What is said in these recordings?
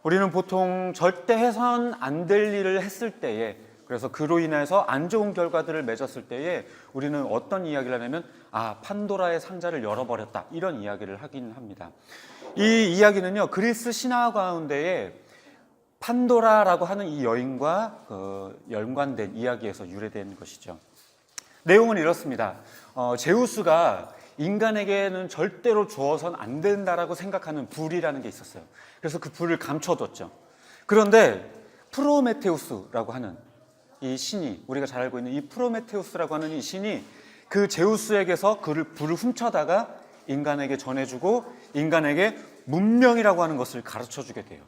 우리는 보통 절대 해선 안 될 일을 했을 때에, 그래서 그로 인해서 안 좋은 결과들을 맺었을 때에 우리는 어떤 이야기를 하냐면 판도라의 상자를 열어버렸다, 이런 이야기를 하긴 합니다. 이 이야기는요, 그리스 신화 가운데에 판도라라고 하는 이 여인과 연관된 이야기에서 유래된 것이죠. 내용은 이렇습니다. 제우스가 인간에게는 절대로 주어서는 안 된다라고 생각하는 불이라는 게 있었어요. 그래서 그 불을 감춰뒀죠. 그런데 프로메테우스라고 하는 이 신이, 우리가 잘 알고 있는 이 프로메테우스라고 하는 이 신이 그 제우스에게서 그 불을 훔쳐다가 인간에게 전해주고 인간에게 문명이라고 하는 것을 가르쳐주게 돼요.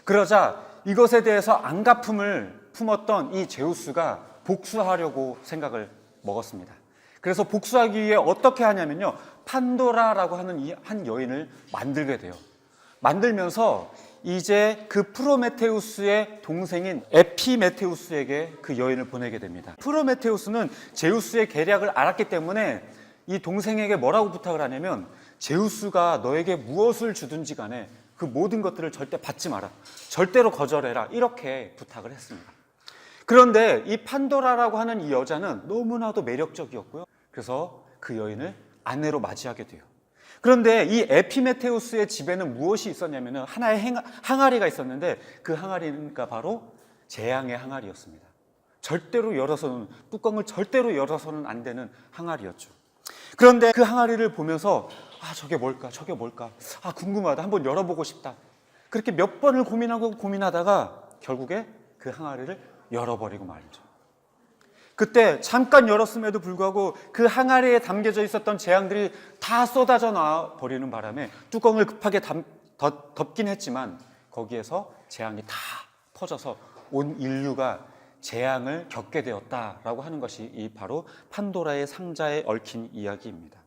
그러자 이것에 대해서 안갚음을 품었던 이 제우스가 복수하려고 생각을 먹었습니다. 그래서 복수하기 위해 어떻게 하냐면요, 판도라라고 하는 이 한 여인을 만들게 돼요. 만들면서 이제 그 프로메테우스의 동생인 에피메테우스에게 그 여인을 보내게 됩니다. 프로메테우스는 제우스의 계략을 알았기 때문에 이 동생에게 뭐라고 부탁을 하냐면, 제우스가 너에게 무엇을 주든지 간에 그 모든 것들을 절대 받지 마라, 절대로 거절해라, 이렇게 부탁을 했습니다. 그런데 이 판도라라고 하는 이 여자는 너무나도 매력적이었고요. 그래서 그 여인을 아내로 맞이하게 돼요. 그런데 이 에피메테우스의 집에는 무엇이 있었냐면 하나의 항아리가 있었는데, 그 항아리가 바로 재앙의 항아리였습니다. 절대로 열어서는, 뚜껑을 절대로 열어서는 안 되는 항아리였죠. 그런데 그 항아리를 보면서 저게 뭘까, 저게 뭘까, 궁금하다, 한번 열어보고 싶다, 그렇게 몇 번을 고민하다가 결국에 그 항아리를 열어버리고 말이죠. 그때 잠깐 열었음에도 불구하고 그 항아리에 담겨져 있었던 재앙들이 다 쏟아져 나와 버리는 바람에 뚜껑을 급하게 덮긴 했지만 거기에서 재앙이 다 퍼져서 온 인류가 재앙을 겪게 되었다라고 하는 것이 이 바로 판도라의 상자에 얽힌 이야기입니다.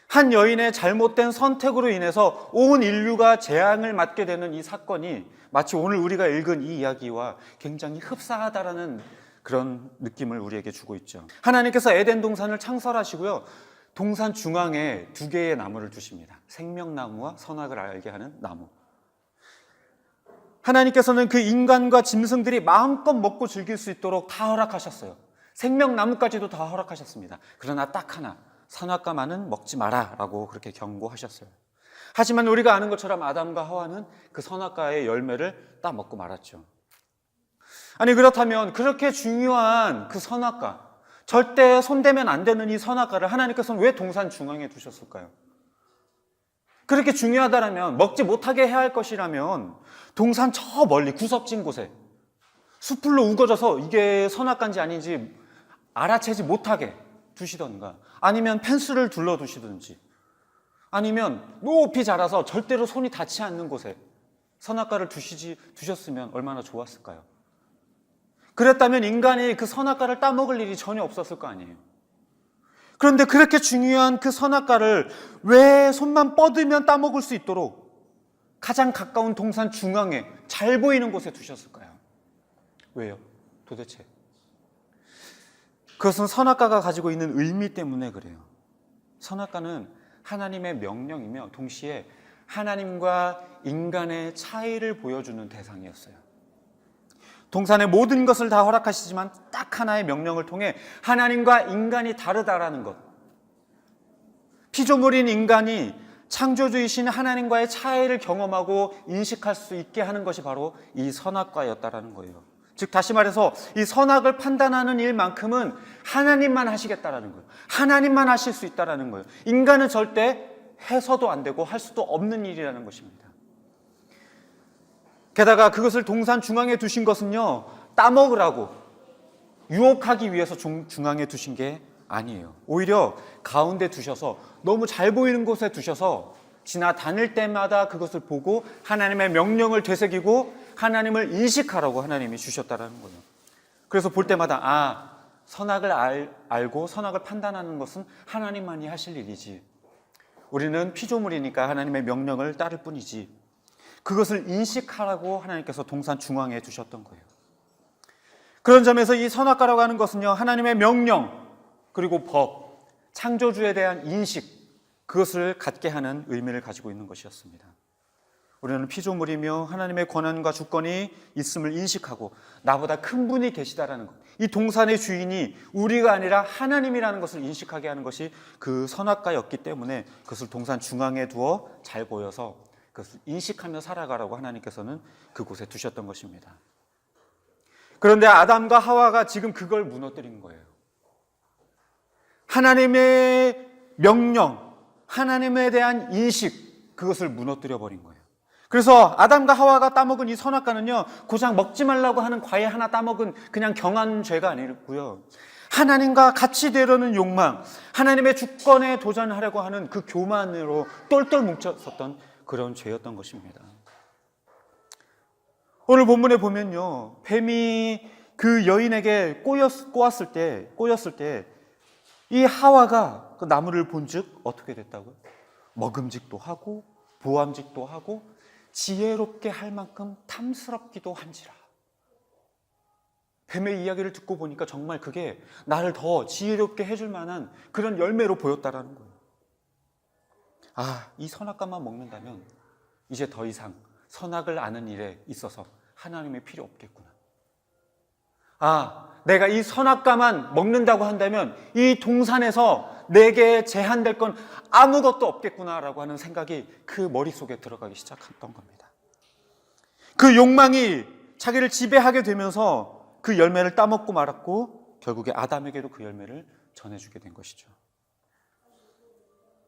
한 여인의 잘못된 선택으로 인해서 온 인류가 재앙을 맞게 되는 이 사건이 마치 오늘 우리가 읽은 이 이야기와 굉장히 흡사하다라는 그런 느낌을 우리에게 주고 있죠. 하나님께서 에덴 동산을 창설하시고요, 동산 중앙에 두 개의 나무를 두십니다. 생명나무와 선악을 알게 하는 나무. 하나님께서는 그 인간과 짐승들이 마음껏 먹고 즐길 수 있도록 다 허락하셨어요. 생명나무까지도 다 허락하셨습니다. 그러나 딱 하나, 선악과만은 먹지 마라 라고 그렇게 경고하셨어요. 하지만 우리가 아는 것처럼 아담과 하와는 그 선악과의 열매를 따 먹고 말았죠. 아니, 그렇다면 그렇게 중요한 그 선악과, 절대 손대면 안 되는 이 선악과를 하나님께서는 왜 동산 중앙에 두셨을까요? 그렇게 중요하다면, 먹지 못하게 해야 할 것이라면 동산 저 멀리 구석진 곳에 숲풀로 우거져서 이게 선악과인지 아닌지 알아채지 못하게 두시던가, 아니면 펜스를 둘러두시든지, 아니면 높이 자라서 절대로 손이 닿지 않는 곳에 선악과를 두셨으면 얼마나 좋았을까요? 그랬다면 인간이 그 선악과를 따먹을 일이 전혀 없었을 거 아니에요. 그런데 그렇게 중요한 그 선악과를 왜 손만 뻗으면 따먹을 수 있도록 가장 가까운 동산 중앙에 잘 보이는 곳에 두셨을까요? 왜요? 도대체? 그것은 선악과가 가지고 있는 의미 때문에 그래요. 선악과는 하나님의 명령이며 동시에 하나님과 인간의 차이를 보여주는 대상이었어요. 동산의 모든 것을 다 허락하시지만 딱 하나의 명령을 통해 하나님과 인간이 다르다라는 것, 피조물인 인간이 창조주이신 하나님과의 차이를 경험하고 인식할 수 있게 하는 것이 바로 이 선악과였다라는 거예요. 즉 다시 말해서 이 선악을 판단하는 일만큼은 하나님만 하시겠다라는 거예요. 하나님만 하실 수 있다라는 거예요. 인간은 절대 해서도 안 되고 할 수도 없는 일이라는 것입니다. 게다가 그것을 동산 중앙에 두신 것은요, 따먹으라고 유혹하기 위해서 중앙에 두신 게 아니에요. 오히려 가운데 두셔서, 너무 잘 보이는 곳에 두셔서 지나다닐 때마다 그것을 보고 하나님의 명령을 되새기고 하나님을 인식하라고 하나님이 주셨다라는 거예요. 그래서 볼 때마다 선악을 알고 선악을 판단하는 것은 하나님만이 하실 일이지, 우리는 피조물이니까 하나님의 명령을 따를 뿐이지, 그것을 인식하라고 하나님께서 동산 중앙에 두셨던 거예요. 그런 점에서 이 선악과라고 하는 것은요, 하나님의 명령, 그리고 법, 창조주에 대한 인식, 그것을 갖게 하는 의미를 가지고 있는 것이었습니다. 우리는 피조물이며 하나님의 권한과 주권이 있음을 인식하고 나보다 큰 분이 계시다라는 것, 이 동산의 주인이 우리가 아니라 하나님이라는 것을 인식하게 하는 것이 그 선악과였기 때문에 그것을 동산 중앙에 두어 잘 보여서 그것을 인식하며 살아가라고 하나님께서는 그곳에 두셨던 것입니다. 그런데 아담과 하와가 지금 그걸 무너뜨린 거예요. 하나님의 명령, 하나님에 대한 인식, 그것을 무너뜨려 버린 거예요. 그래서 아담과 하와가 따먹은 이 선악과는요, 고작 먹지 말라고 하는 과일 하나 따먹은 그냥 경한 죄가 아니고요, 하나님과 같이 되려는 욕망, 하나님의 주권에 도전하려고 하는 그 교만으로 똘똘 뭉쳤었던 그런 죄였던 것입니다. 오늘 본문에 보면요, 뱀이 그 여인에게 꼬였을 때 이 하와가 그 나무를 본즉 어떻게 됐다고요? 먹음직도 하고 보암직도 하고 지혜롭게 할 만큼 탐스럽기도 한지라. 뱀의 이야기를 듣고 보니까 정말 그게 나를 더 지혜롭게 해줄 만한 그런 열매로 보였다라는 거예요. 아, 이 선악과만 먹는다면 이제 더 이상 선악을 아는 일에 있어서 하나님이 필요 없겠구나. 아, 내가 이 선악과만 먹는다고 한다면 이 동산에서 내게 제한될 건 아무것도 없겠구나라고 하는 생각이 그 머릿속에 들어가기 시작했던 겁니다. 그 욕망이 자기를 지배하게 되면서 그 열매를 따먹고 말았고 결국에 아담에게도 그 열매를 전해주게 된 것이죠.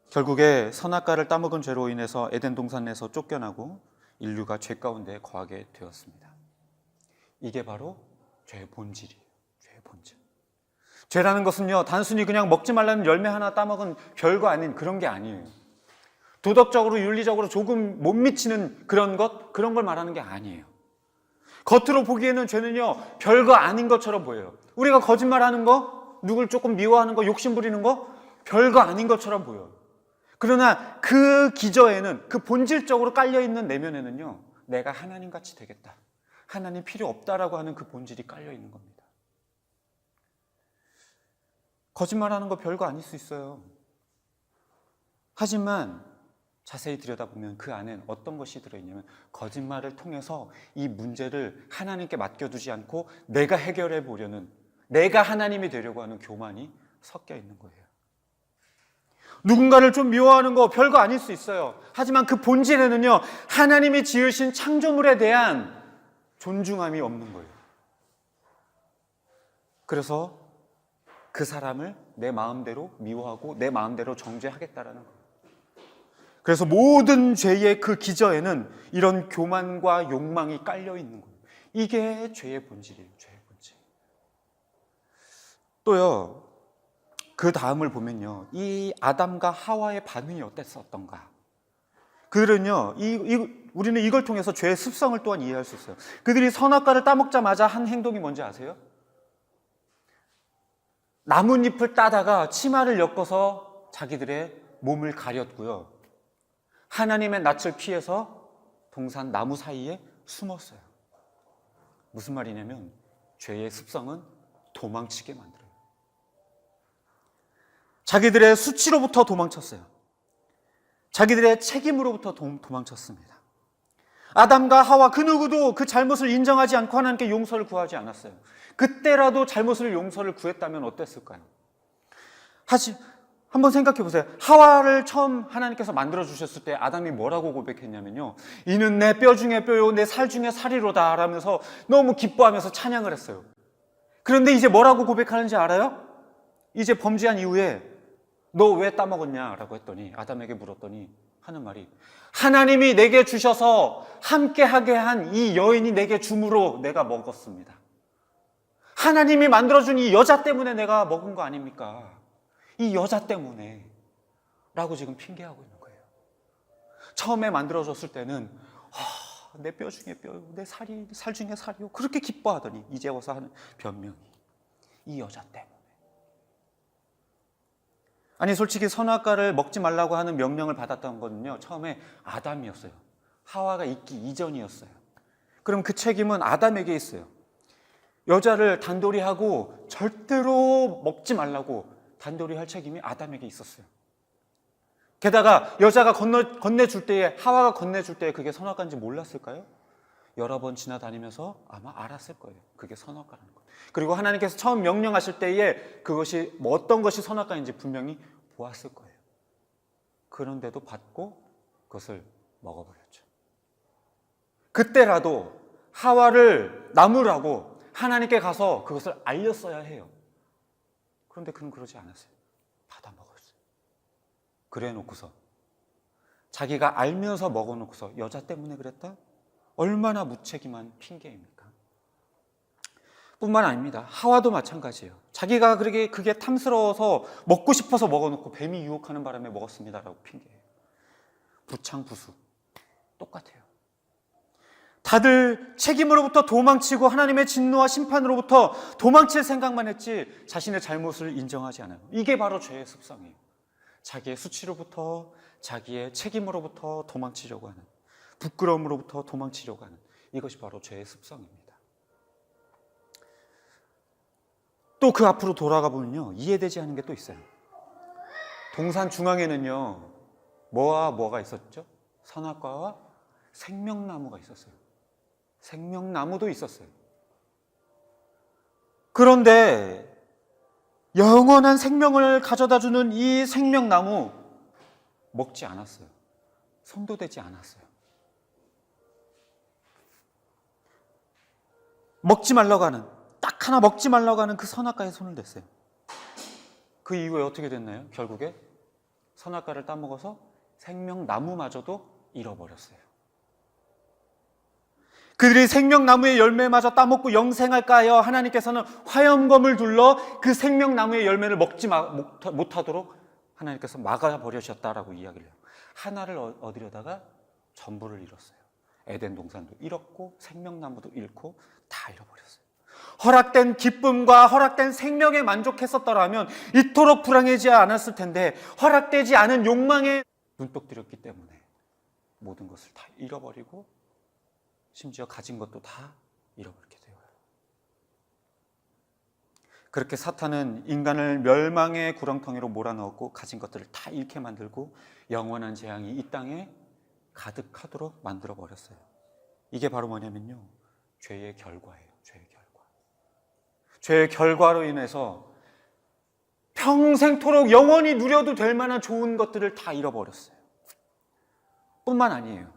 결국에 선악과를 따먹은 죄로 인해서 에덴 동산에서 쫓겨나고 인류가 죄 가운데 거하게 되었습니다. 이게 바로 죄의 본질이에요. 죄의 본질. 죄라는 것은요, 단순히 그냥 먹지 말라는 열매 하나 따먹은 별거 아닌 그런 게 아니에요. 도덕적으로 윤리적으로 조금 못 미치는 그런 걸 말하는 게 아니에요. 겉으로 보기에는 죄는요, 별거 아닌 것처럼 보여요. 우리가 거짓말하는 거, 누굴 조금 미워하는 거, 욕심 부리는 거 별거 아닌 것처럼 보여요. 그러나 그 기저에는, 그 본질적으로 깔려있는 내면에는요, 내가 하나님같이 되겠다, 하나님 필요 없다라고 하는 그 본질이 깔려있는 겁니다. 거짓말하는 거 별거 아닐 수 있어요. 하지만 자세히 들여다보면 그 안엔 어떤 것이 들어있냐면 거짓말을 통해서 이 문제를 하나님께 맡겨두지 않고 내가 해결해 보려는, 내가 하나님이 되려고 하는 교만이 섞여 있는 거예요. 누군가를 좀 미워하는 거 별거 아닐 수 있어요. 하지만 그 본질에는요, 하나님이 지으신 창조물에 대한 존중함이 없는 거예요. 그래서 그 사람을 내 마음대로 미워하고 내 마음대로 정죄하겠다라는 거예요. 그래서 모든 죄의 그 기저에는 이런 교만과 욕망이 깔려 있는 거예요. 이게 죄의 본질이에요. 죄의 본질. 또요, 그 다음을 보면요, 이 아담과 하와의 반응이 어땠었던가. 그들은요, 우리는 이걸 통해서 죄의 습성을 또한 이해할 수 있어요. 그들이 선악과를 따먹자마자 한 행동이 뭔지 아세요? 나뭇잎을 따다가 치마를 엮어서 자기들의 몸을 가렸고요, 하나님의 낯을 피해서 동산 나무 사이에 숨었어요. 무슨 말이냐면 죄의 습성은 도망치게 만들어요. 자기들의 수치로부터 도망쳤어요. 자기들의 책임으로부터 도망쳤습니다. 아담과 하와 그 누구도 그 잘못을 인정하지 않고 하나님께 용서를 구하지 않았어요. 그때라도 용서를 구했다면 어땠을까요? 한번 생각해 보세요. 하와를 처음 하나님께서 만들어 주셨을 때 아담이 뭐라고 고백했냐면요, 이는 내 뼈 중에 뼈요 내 살 중에 살이로다 라면서 너무 기뻐하면서 찬양을 했어요. 그런데 이제 뭐라고 고백하는지 알아요? 이제 범죄한 이후에 너 왜 따먹었냐 라고 했더니, 아담에게 물었더니 하는 말이, 하나님이 내게 주셔서 함께하게 한 이 여인이 내게 줌으로 내가 먹었습니다. 하나님이 만들어준 이 여자 때문에 내가 먹은 거 아닙니까? 이 여자 때문에 라고 지금 핑계하고 있는 거예요. 처음에 만들어졌을 때는 내 뼈 중에 뼈요 내 살 중에 살이요 그렇게 기뻐하더니 이제 와서 하는 변명이 이 여자 때문에. 아니, 솔직히 선악과를 먹지 말라고 하는 명령을 받았던 거는요, 처음에 아담이었어요. 하와가 있기 이전이었어요. 그럼 그 책임은 아담에게 있어요. 여자를 단돌이 하고 절대로 먹지 말라고 단돌이 할 책임이 아담에게 있었어요. 게다가 여자가 건네줄 때에, 하와가 건네줄 때에 그게 선악과인지 몰랐을까요? 여러 번 지나다니면서 아마 알았을 거예요. 그게 선악과라는 거. 그리고 하나님께서 처음 명령하실 때에 그것이 어떤 것이 선악과인지 분명히 보았을 거예요. 그런데도 받고 그것을 먹어버렸죠. 그때라도 하와를 나무라고 하나님께 가서 그것을 알렸어야 해요. 그런데 그는 그러지 않았어요. 받아 먹었어요. 그래 놓고서 자기가 알면서 먹어놓고서 여자 때문에 그랬다? 얼마나 무책임한 핑계입니까? 뿐만 아닙니다. 하와도 마찬가지예요. 자기가 그게 탐스러워서 먹고 싶어서 먹어놓고 뱀이 유혹하는 바람에 먹었습니다라고 핑계해요. 부창부수 똑같아요. 다들 책임으로부터 도망치고 하나님의 진노와 심판으로부터 도망칠 생각만 했지 자신의 잘못을 인정하지 않아요. 이게 바로 죄의 습성이에요. 자기의 수치로부터, 자기의 책임으로부터 도망치려고 하는, 부끄러움으로부터 도망치려고 하는, 이것이 바로 죄의 습성입니다. 또 그 앞으로 돌아가 보면요, 이해되지 않는 게 또 있어요. 동산 중앙에는요, 뭐와 뭐가 있었죠? 선악과와 생명나무가 있었어요. 생명나무도 있었어요. 그런데 영원한 생명을 가져다주는 이 생명나무 먹지 않았어요. 손도 대지 않았어요. 먹지 말라고 하는, 딱 하나 먹지 말라고 하는 그 선악과에 손을 댔어요. 그 이후에 어떻게 됐나요? 결국에 선악과를 따먹어서 생명나무마저도 잃어버렸어요. 그들이 생명나무의 열매마저 따먹고 영생할까 하여 하나님께서는 화염검을 둘러 그 생명나무의 열매를 먹지 못하도록 하나님께서 막아버리셨다라고 이야기를 해요. 하나를 얻으려다가 전부를 잃었어요. 에덴 동산도 잃었고 생명나무도 잃고 다 잃어버렸어요. 허락된 기쁨과 허락된 생명에 만족했었더라면 이토록 불행하지 않았을 텐데 허락되지 않은 욕망에 눈독 들였기 때문에 모든 것을 다 잃어버리고 심지어 가진 것도 다 잃어버리게 되어요. 그렇게 사탄은 인간을 멸망의 구렁텅이로 몰아넣었고 가진 것들을 다 잃게 만들고 영원한 재앙이 이 땅에 가득하도록 만들어버렸어요. 이게 바로 뭐냐면요, 죄의 결과예요. 죄의 결과. 죄의 결과로 인해서 평생토록 영원히 누려도 될 만한 좋은 것들을 다 잃어버렸어요. 뿐만 아니에요.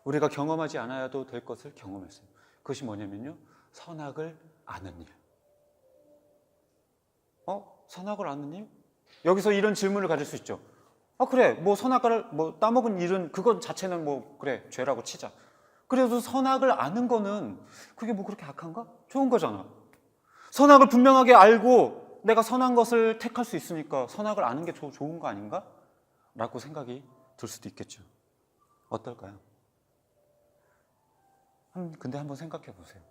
우리가 경험하지 않아도 될 것을 경험했어요. 그것이 뭐냐면요, 선악을 아는 일. 선악을 아는 일? 여기서 이런 질문을 가질 수 있죠. 그래, 뭐 선악과를 따먹은 일은 그것 자체는 그래, 죄라고 치자. 그래도 선악을 아는 거는 그게 그렇게 악한가? 좋은 거잖아. 선악을 분명하게 알고 내가 선한 것을 택할 수 있으니까 선악을 아는 게 좋은 거 아닌가? 라고 생각이 들 수도 있겠죠. 어떨까요? 근데 한번 생각해 보세요.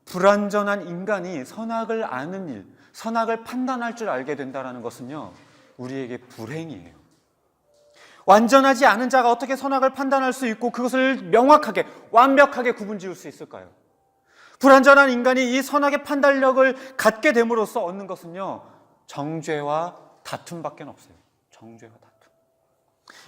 불완전한 인간이 선악을 아는 일, 선악을 판단할 줄 알게 된다는 것은요, 우리에게 불행이에요. 완전하지 않은 자가 어떻게 선악을 판단할 수 있고 그것을 명확하게, 완벽하게 구분 지을 수 있을까요? 불완전한 인간이 이 선악의 판단력을 갖게 됨으로써 얻는 것은요, 정죄와 다툼밖에 없어요. 정죄와 다툼.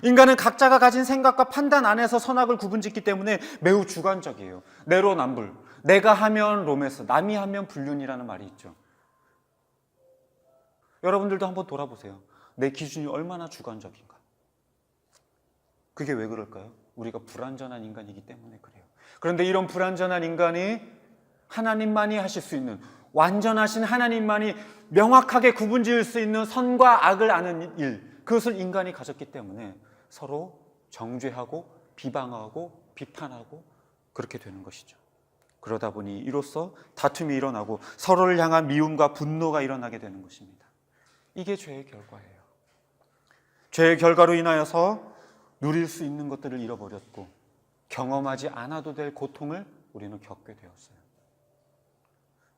인간은 각자가 가진 생각과 판단 안에서 선악을 구분짓기 때문에 매우 주관적이에요. 내로남불. 내가 하면 로맨스, 남이 하면 불륜이라는 말이 있죠. 여러분들도 한번 돌아보세요. 내 기준이 얼마나 주관적인가. 그게 왜 그럴까요? 우리가 불완전한 인간이기 때문에 그래요. 그런데 이런 불완전한 인간이 하나님만이 하실 수 있는, 완전하신 하나님만이 명확하게 구분지을 수 있는 선과 악을 아는 일, 그것을 인간이 가졌기 때문에 서로 정죄하고 비방하고 비판하고 그렇게 되는 것이죠. 그러다 보니 이로써 다툼이 일어나고 서로를 향한 미움과 분노가 일어나게 되는 것입니다. 이게 죄의 결과예요. 죄의 결과로 인하여서 누릴 수 있는 것들을 잃어버렸고 경험하지 않아도 될 고통을 우리는 겪게 되었어요.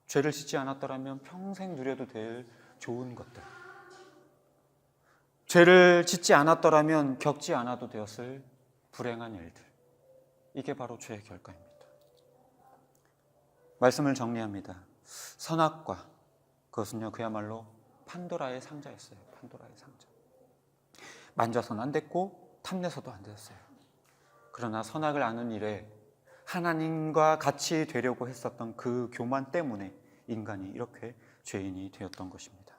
죄를 짓지 않았더라면 평생 누려도 될 좋은 것들, 죄를 짓지 않았더라면 겪지 않아도 되었을 불행한 일들, 이게 바로 죄의 결과입니다. 말씀을 정리합니다. 선악과, 그것은요 그야말로 판도라의 상자였어요. 판도라의 상자. 만져서는 안 됐고 탐내서도 안 됐어요. 그러나 선악을 아는 일에 하나님과 같이 되려고 했었던 그 교만 때문에 인간이 이렇게 죄인이 되었던 것입니다.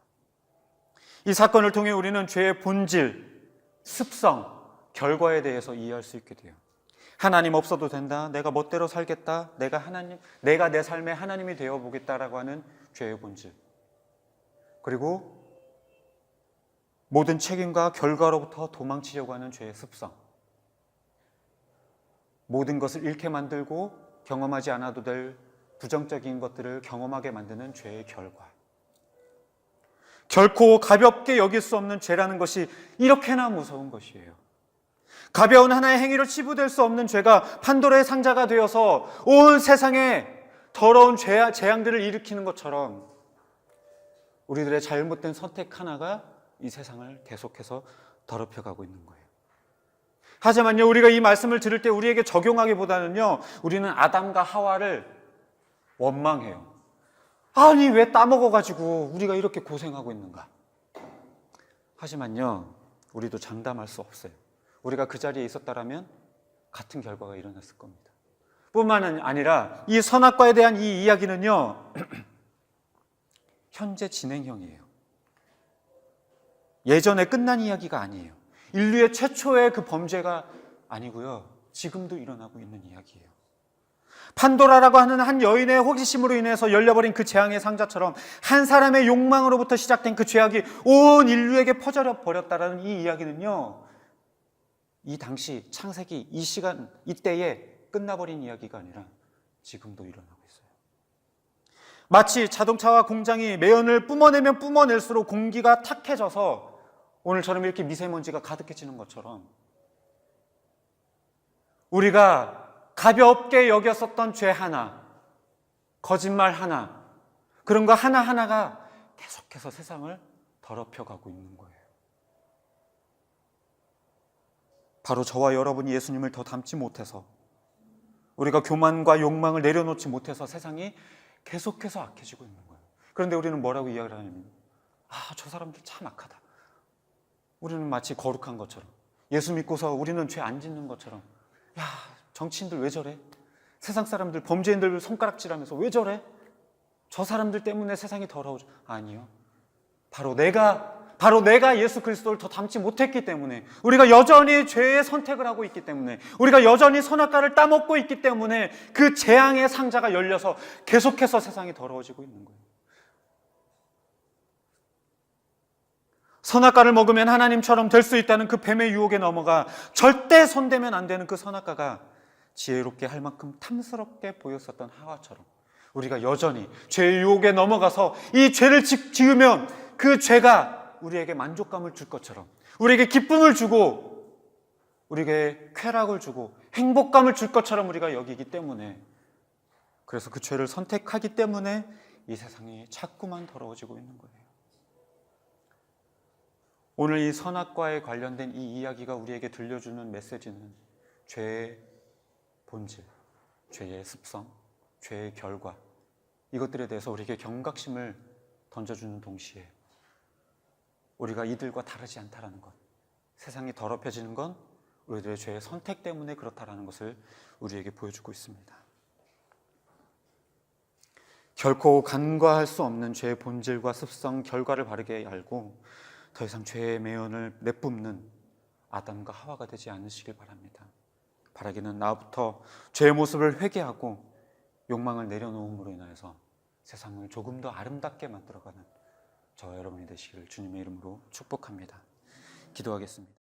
이 사건을 통해 우리는 죄의 본질, 습성, 결과에 대해서 이해할 수 있게 돼요. 하나님 없어도 된다. 내가 멋대로 살겠다. 내가 내 삶의 하나님이 되어 보겠다라고 하는 죄의 본질. 그리고 모든 책임과 결과로부터 도망치려고 하는 죄의 습성. 모든 것을 잃게 만들고 경험하지 않아도 될 부정적인 것들을 경험하게 만드는 죄의 결과. 결코 가볍게 여길 수 없는 죄라는 것이 이렇게나 무서운 것이에요. 가벼운 하나의 행위로 치부될 수 없는 죄가 판도라의 상자가 되어서 온 세상에 더러운 재앙들을 일으키는 것처럼 우리들의 잘못된 선택 하나가 이 세상을 계속해서 더럽혀가고 있는 거예요. 하지만요, 우리가 이 말씀을 들을 때 우리에게 적용하기보다는요, 우리는 아담과 하와를 원망해요. 아니, 왜 따먹어가지고 우리가 이렇게 고생하고 있는가? 하지만요, 우리도 장담할 수 없어요. 우리가 그 자리에 있었다라면 같은 결과가 일어났을 겁니다. 뿐만 아니라 이 선악과에 대한 이 이야기는요, 현재 진행형이에요. 예전에 끝난 이야기가 아니에요. 인류의 최초의 그 범죄가 아니고요, 지금도 일어나고 있는 이야기예요. 판도라라고 하는 한 여인의 호기심으로 인해서 열려버린 그 재앙의 상자처럼 한 사람의 욕망으로부터 시작된 그 죄악이 온 인류에게 퍼져 버렸다라는 이 이야기는요, 이 당시 창세기 이 시간 이때에 끝나버린 이야기가 아니라 지금도 일어나고 있어요. 마치 자동차와 공장이 매연을 뿜어내면 뿜어낼수록 공기가 탁해져서 오늘처럼 이렇게 미세먼지가 가득해지는 것처럼 우리가 가볍게 여겼었던 죄 하나, 거짓말 하나, 그런 거 하나하나가 계속해서 세상을 더럽혀가고 있는 거예요. 바로 저와 여러분이 예수님을 더 닮지 못해서, 우리가 교만과 욕망을 내려놓지 못해서 세상이 계속해서 악해지고 있는 거예요. 그런데 우리는 뭐라고 이야기를 하냐면, 저 사람들 참 악하다. 우리는 마치 거룩한 것처럼, 예수 믿고서 우리는 죄 안 짓는 것처럼, 정치인들 왜 저래? 세상 사람들, 범죄인들 손가락질하면서 왜 저래? 저 사람들 때문에 세상이 더러워져. 아니요. 바로 내가 예수 그리스도를 더 닮지 못했기 때문에, 우리가 여전히 죄의 선택을 하고 있기 때문에, 우리가 여전히 선악과를 따먹고 있기 때문에 그 재앙의 상자가 열려서 계속해서 세상이 더러워지고 있는 거예요. 선악과를 먹으면 하나님처럼 될 수 있다는 그 뱀의 유혹에 넘어가 절대 손대면 안 되는 그 선악과가 지혜롭게 할 만큼 탐스럽게 보였었던 하와처럼, 우리가 여전히 죄의 유혹에 넘어가서 이 죄를 지으면 그 죄가 우리에게 만족감을 줄 것처럼, 우리에게 기쁨을 주고 우리에게 쾌락을 주고 행복감을 줄 것처럼 우리가 여기기 때문에, 그래서 그 죄를 선택하기 때문에 이 세상이 자꾸만 더러워지고 있는 거예요. 오늘 이 선악과에 관련된 이 이야기가 우리에게 들려주는 메시지는 죄의 본질, 죄의 습성, 죄의 결과, 이것들에 대해서 우리에게 경각심을 던져주는 동시에 우리가 이들과 다르지 않다라는 것, 세상이 더럽혀지는 건 우리들의 죄의 선택 때문에 그렇다라는 것을 우리에게 보여주고 있습니다. 결코 간과할 수 없는 죄의 본질과 습성, 결과를 바르게 알고 더 이상 죄의 매연을 내뿜는 아담과 하와가 되지 않으시길 바랍니다. 바라기는 나부터 죄의 모습을 회개하고 욕망을 내려놓음으로 인하여서 세상을 조금 더 아름답게 만들어가는 저와 여러분이 되시기를 주님의 이름으로 축복합니다. 기도하겠습니다.